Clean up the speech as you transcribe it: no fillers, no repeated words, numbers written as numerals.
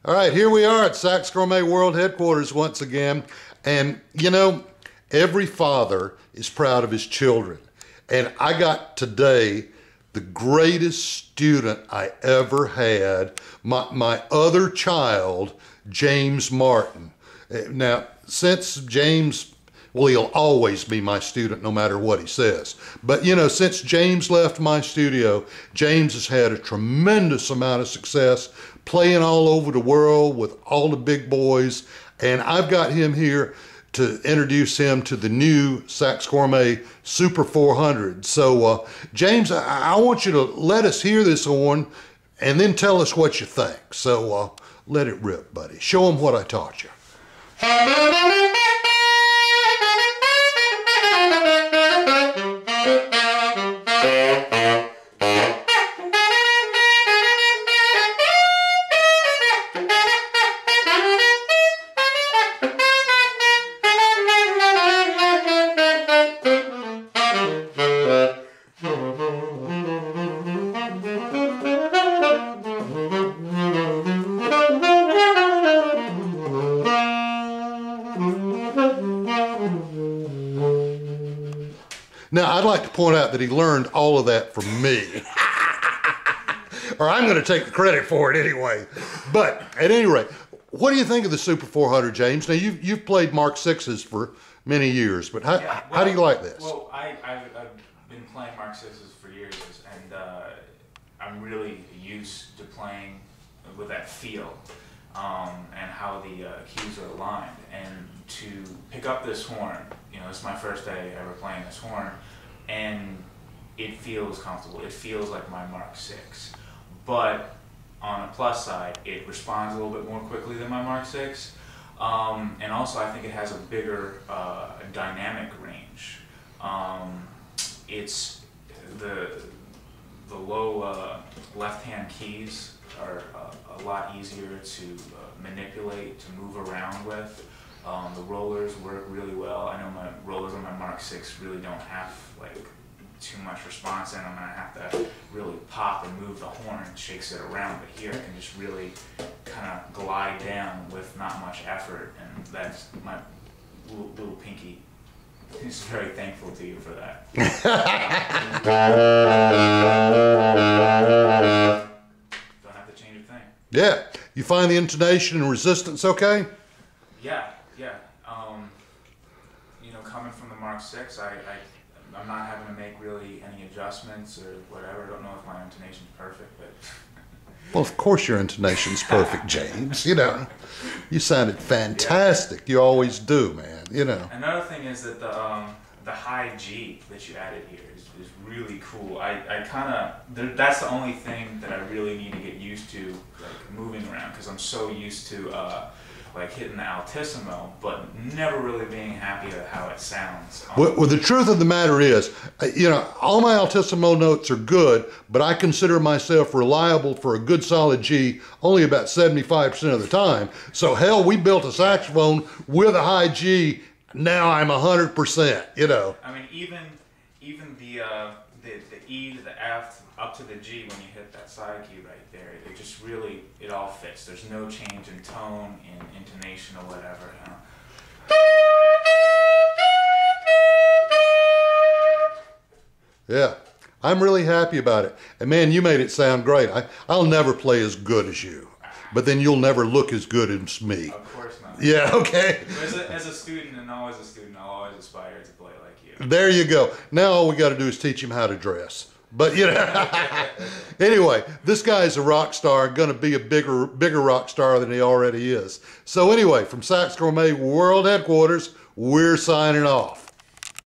All right, here we are at Saxgourmet World Headquarters once again. And, you know, every father is proud of his children. And I got today the greatest student I ever had, my other child, James Martin. Now, since James, well, he'll always be my student no matter what he says. But, you know, since James left my studio, James has had a tremendous amount of success playing all over the world with all the big boys. And I've got him here to introduce him to the new Saxgourmet Super 400. So, James, I want you to let us hear this horn and then tell us what you think. So, let it rip, buddy. Show them what I taught you. Now, I'd like to point out that he learned all of that from me. Or I'm going to take the credit for it anyway. But at any rate, what do you think of the Super 400, James? Now, you've played Mark 6s for many years, but how do you like this? Well, I've been playing Mark 6s for years, and I'm really used to playing with that feel and how the keys are aligned. And to pick up this horn, you know, it's my first day ever playing this horn, and it feels comfortable. It feels like my Mark 6. But on the plus side, it responds a little bit more quickly than my Mark 6. And also I think it has a bigger dynamic range. It's the low left-hand keys are a lot easier to manipulate, to move around with. The rollers work really well. I know my rollers on my Mark 6 really don't have like too much response in them, and I have to really pop and move the horn, and shakes it around. But here I can just really kind of glide down with not much effort, and that's my little pinky. He's very thankful to you for that. Don't have to change a thing. Yeah. You find the intonation and resistance okay? Yeah. You know, coming from the Mark 6, I'm not having to make really any adjustments or whatever. I don't know if my intonation's perfect, but... Well, of course your intonation's perfect, James. You know, you sounded fantastic. Yeah. You always do, man, you know. Another thing is that the high G that you added here is really cool. I kind of, that's the only thing that I really need to get used to, like moving around, because I'm so used to like hitting the altissimo, but never really being happy with how it sounds. Well, the truth of the matter is, you know, all my altissimo notes are good, but I consider myself reliable for a good solid G only about 75% of the time. So hell, we built a saxophone with a high G. Now I'm 100%, you know. I mean, even the E to the F up to the G when you hit that side key right there, it just really, it all fits. There's no change in tone, in intonation or whatever, you know. Yeah, I'm really happy about it. And man, you made it sound great. I'll never play as good as you, but then you'll never look as good as me. Of course not. Yeah, okay. As a student, and always a student, I'll always aspire to play like you. There you go. Now all we got to do is teach him how to dress. But, you know, anyway, this guy's a rock star, going to be a bigger rock star than he already is. So anyway, from Saxgourmet World Headquarters, we're signing off.